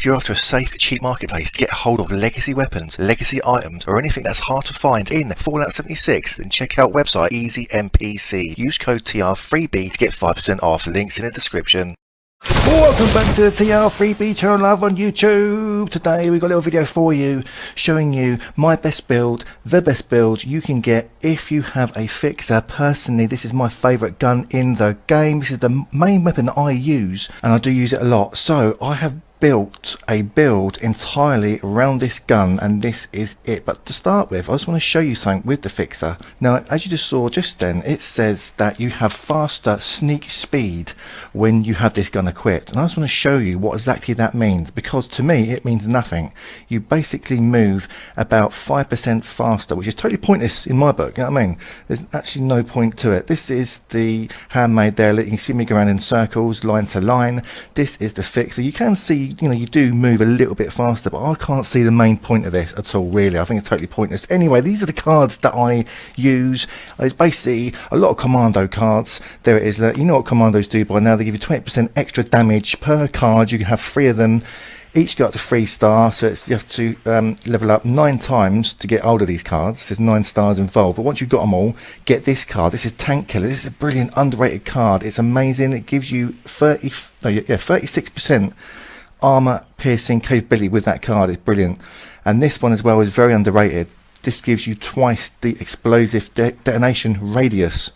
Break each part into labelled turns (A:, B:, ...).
A: you're after a safe, cheap marketplace to get hold of legacy weapons, legacy items, or anything that's hard to find in Fallout 76, then check out website EasyMPC. Use code TR3B to get 5% off. Links in the description. Welcome back to the TR3B channel live on YouTube. Today we've got a little video for you showing you my best build, the best build you can get if you have a fixer. Personally, this is my favourite gun in the game. This is the main weapon that I use, and I do use it a lot. So I have built a build entirely around this gun, and this is it. But to start with, I just want to show you something with the fixer. Now, as you just saw just then, it says that you have faster sneak speed when you have this gun equipped, and I just want to show you what exactly that means, because to me it means nothing. You basically move about 5% faster, which is totally pointless in my book, you know what I mean? There's actually no point to it. This is the handmade there. You can see me go around in circles, line to line. This is the fixer. You can see, you know, you do move a little bit faster, but I can't see the main point of this at all, really. I think it's totally pointless. Anyway, these are the cards that I use. It's basically a lot of commando cards. There it is. You know what commandos do by now. They give you 20% extra damage per card. You can have 3 of them. Each go up to 3-star, so you have to level up 9 times to get hold of these cards. There's 9 stars involved, but once you've got them all, get this card. This is Tank Killer. This is a brilliant, underrated card. It's amazing. It gives you 36% armor piercing capability with that card. Is brilliant. And this one as well is very underrated. This gives you twice the explosive detonation radius.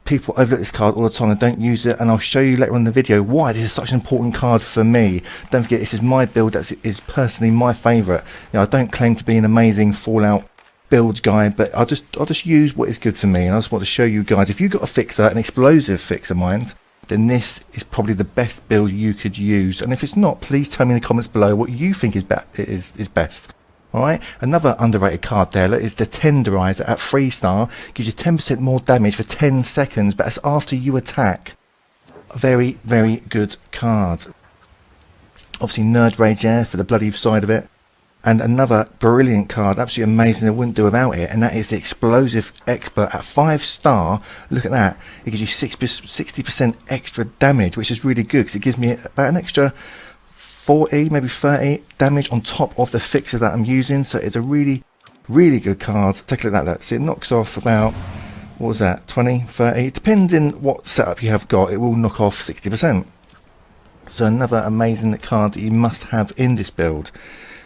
A: People overlook this card all the time and don't use it, and I'll show you later on in the video why this is such an important card for me. Don't forget, this is my build. That is personally my favourite. You know, I don't claim to be an amazing Fallout builds guy, but I'll just use what is good for me, and I just want to show you guys, if you've got a fixer, an explosive fixer mind, then this is probably the best build you could use. And if it's not, please tell me in the comments below what you think is best. Alright, another underrated card there is the Tenderizer at 3-star. Gives you 10% more damage for 10 seconds, but that's after you attack. A very, very good card. Obviously Nerd Rage there for the bloody side of it. And another brilliant card, absolutely amazing, I wouldn't do without it, and that is the Explosive Expert at 5-star. Look at that, it gives you 60% extra damage, which is really good, because it gives me about an extra 40, maybe 30 damage on top of the fixer that I'm using. So it's a really, really good card. Take a look at that. So it knocks off about, what was that, 20, 30, depending what setup you have got, it will knock off 60%. So another amazing card that you must have in this build.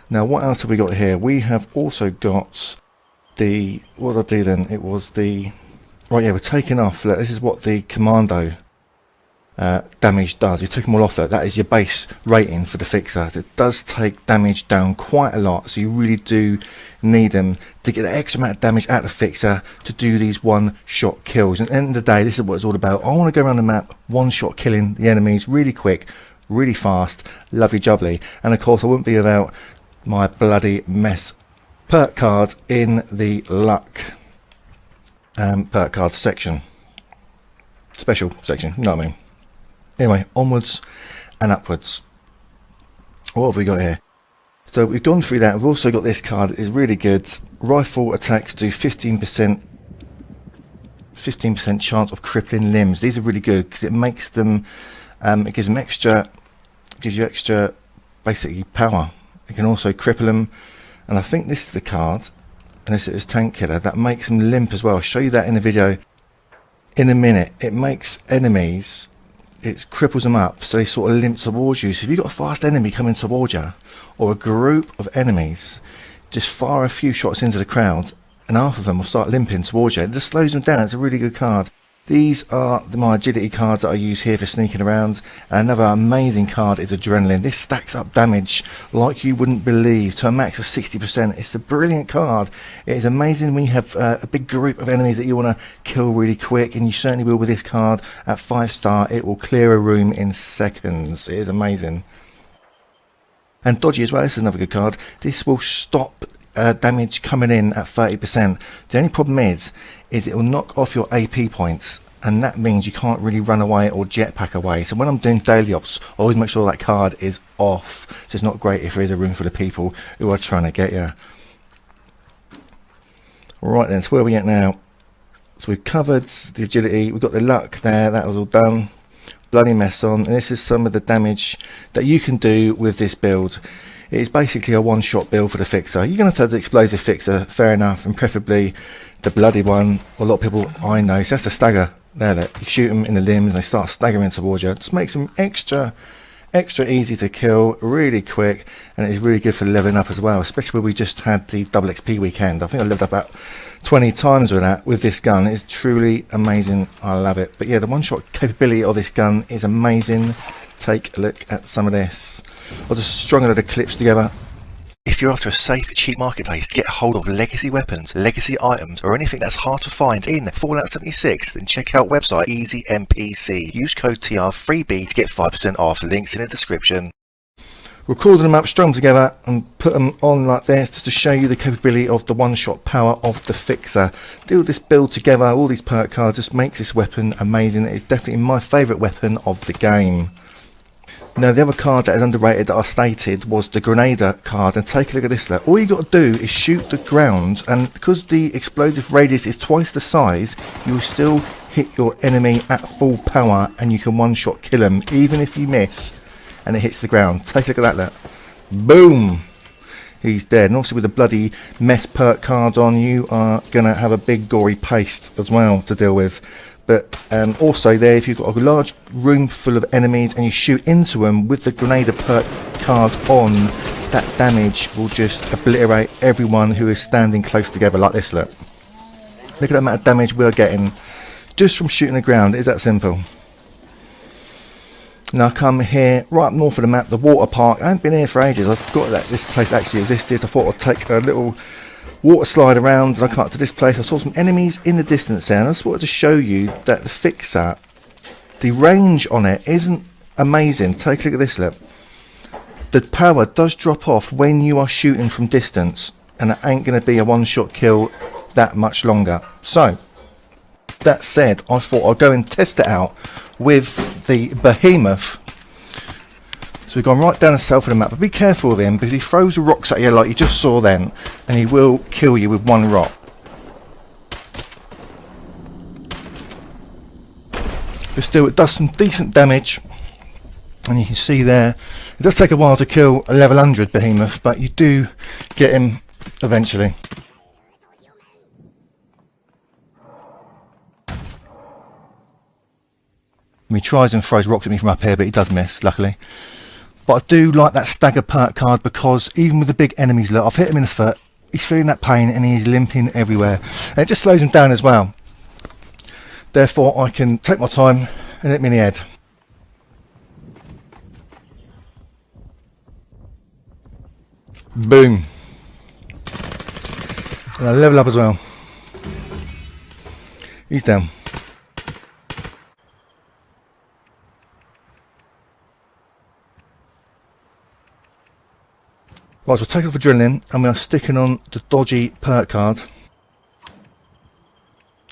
A: Now, what else have we got here? We have also got the, what did I do then? It was the, right, yeah, we're taking off. Look, this is what the commando damage does. You take them all off, that is your base rating for the fixer. It does take damage down quite a lot, so you really do need them to get the extra amount of damage out of the fixer to do these one-shot kills. And at the end of the day, this is what it's all about. I want to go around the map one-shot killing the enemies really quick, really fast, lovely jubbly. And of course, I wouldn't be without my bloody mess perk card in the luck perk card section, special section, you know what I mean. Anyway, onwards and upwards. What have we got here? So we've gone through that. We've also got this card. It's really good. Rifle attacks do 15% chance of crippling limbs. These are really good because it makes them, it gives you extra basically power. It can also cripple them, and I think this is the card, and this is Tank Killer, that makes them limp as well. I'll show you that in the video in a minute. It makes enemies, it cripples them up so they sort of limp towards you. So if you've got a fast enemy coming towards you, or a group of enemies, just fire a few shots into the crowd and half of them will start limping towards you. It just slows them down. It's a really good card. These are my agility cards that I use here for sneaking around. And another amazing card is Adrenaline. This stacks up damage like you wouldn't believe to a max of 60%. It's a brilliant card. It is amazing when you have a big group of enemies that you want to kill really quick, and you certainly will with this card. At 5-star, it will clear a room in seconds. It is amazing. And Dodgy as well, this is another good card. This will stop damage coming in at 30%. The only problem is it will knock off your AP points, and that means you can't really run away or jetpack away. So when I'm doing daily ops, I always make sure that card is off. So it's not great if there is a room full of people who are trying to get you. Right then, so where are we at now? So we've covered the agility, we've got the luck there, that was all done. bloody mess on, and this is some of the damage that you can do with this build. It is basically a one-shot build for the fixer. You're going to have the explosive fixer, fair enough, and preferably the bloody one. A lot of people I know, so that's the stagger. There, look, you shoot them in the limbs, they start staggering towards you. It just makes them extra easy to kill, really quick, and it's really good for leveling up as well, especially when we just had the double XP weekend. I think I leveled up about 20 times with that, with this gun. It's truly amazing. I love it. But yeah, the one-shot capability of this gun is amazing. Take a look at some of this. I'll just strung a lot of clips together. If you're after a safe, cheap marketplace to get hold of legacy weapons, legacy items, or anything that's hard to find in Fallout 76, then check out website EasyMPC. Use code TR3B to get 5% off. Links in the description. Recording them up, strung together, and put them on like this just to show you the capability of the one-shot power of the fixer. Do this build together, all these perk cards, just makes this weapon amazing. It's definitely my favourite weapon of the game. Now, the other card that is underrated that I stated was the Grenader card, and take a look at this there. All you got to do is shoot the ground, and because the explosive radius is twice the size, you will still hit your enemy at full power, and you can one-shot kill them even if you miss and it hits the ground. Take a look at that look. Boom! He's dead. And obviously with the bloody mess perk card on, you are going to have a big gory paste as well to deal with. But also there, if you've got a large room full of enemies and you shoot into them with the Grenader perk card on, that damage will just obliterate everyone who is standing close together like this, look. Look at the amount of damage we're getting just from shooting the ground. It is that simple. Now I come here, right up north of the map, the water park. I haven't been here for ages. I forgot that this place actually existed. I thought I'd take a little water slide around, and I come up to this place. I saw some enemies in the distance there, and I just wanted to show you that the fixer, the range on it isn't amazing. Take a look at this look. The power does drop off when you are shooting from distance, and it ain't going to be a one-shot kill that much longer. So that said, I thought I'd go and test it out with the behemoth. So we've gone right down the south of the map, but be careful with him because he throws rocks at you like you just saw then, and he will kill you with one rock. But still, it does some decent damage, and you can see there, it does take a while to kill a level 100 behemoth, but you do get him eventually. He tries and throws rocks at me from up here, but he does miss, luckily. But I do like that stagger perk card because even with the big enemies, look, I've hit him in the foot, he's feeling that pain and he's limping everywhere. And it just slows him down as well. Therefore, I can take my time and hit me in the head. Boom. And I level up as well. He's down. Right, so we're taking off adrenaline and we are sticking on the dodgy perk card.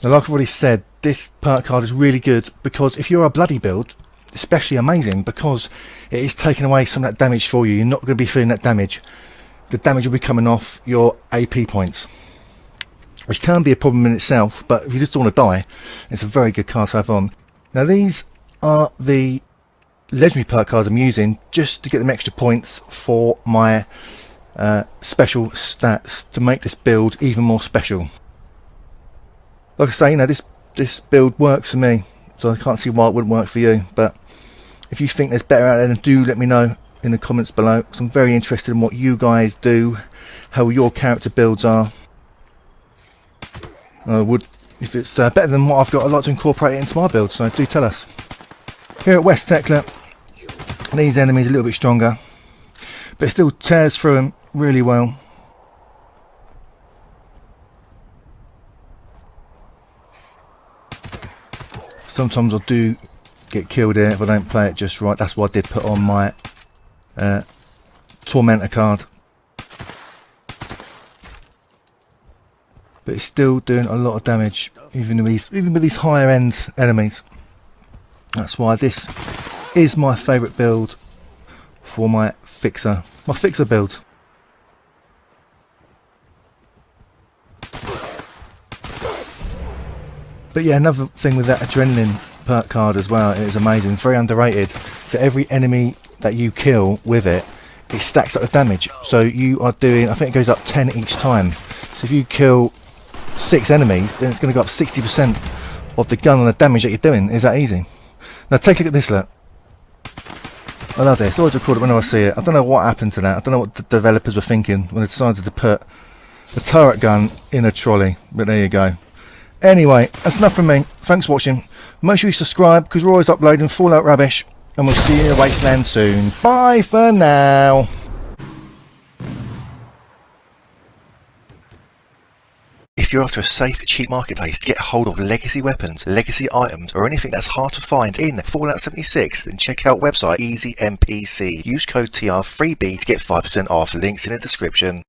A: Now, like I've already said, this perk card is really good because if you're a bloody build, especially amazing because it is taking away some of that damage for you. You're not going to be feeling that damage. The damage will be coming off your AP points, which can be a problem in itself, but if you just don't want to die, it's a very good card to have on. Now, these are the legendary perk cards I'm using just to get them extra points for my special stats to make this build even more special. Like I say, you know, this build works for me, so I can't see why it wouldn't work for you. But if you think there's better out there, then do let me know in the comments below, because I'm very interested in what you guys do, how your character builds are. I would, if it's better than what I've got, I'd like to incorporate it into my build, so do tell us. Here at West Tekla, these enemies are a little bit stronger, but it still tears through them really well. Sometimes I do get killed here if I don't play it just right. That's why I did put on my Tormentor card. But it's still doing a lot of damage, even with these higher end enemies. That's why this is my favourite build for my fixer build. But yeah, another thing with that adrenaline perk card as well. It is amazing, very underrated. For every enemy that you kill with it, it stacks up the damage. So you are doing, I think it goes up 10 each time. So if you kill 6 enemies, then it's going to go up 60% of the gun and the damage that you're doing. Is that easy? Now take a look at this, look. I love this. I always record it whenever I see it. I don't know what happened to that. I don't know what the developers were thinking when they decided to put a turret gun in a trolley. But there you go. Anyway, that's enough from me. Thanks for watching. Make sure you subscribe because we're always uploading Fallout rubbish. And we'll see you in the wasteland soon. Bye for now. If you're after a safe, cheap marketplace to get hold of legacy weapons, legacy items, or anything that's hard to find in Fallout 76, then check out website EasyMPC. Use code TR3B to get 5% off. Links in the description.